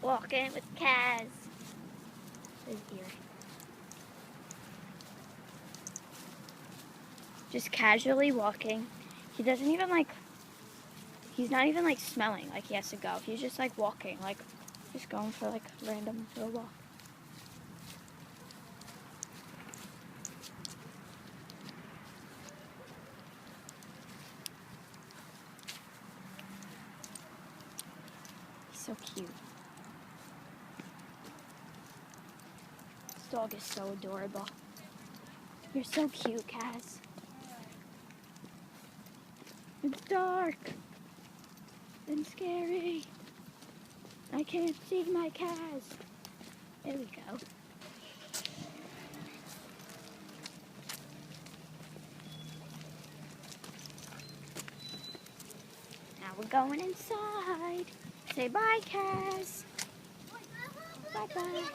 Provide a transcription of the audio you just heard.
Walking with Kaz. His ear. Just casually walking. He doesn't even he's not even smelling like he has to go. He's just walking, just going for a random little walk. He's so cute. This dog is so adorable. You're so cute, Kaz. It's dark and scary. I can't see my Kaz. There we go. Now we're going inside. Say bye, Kaz. Bye-bye.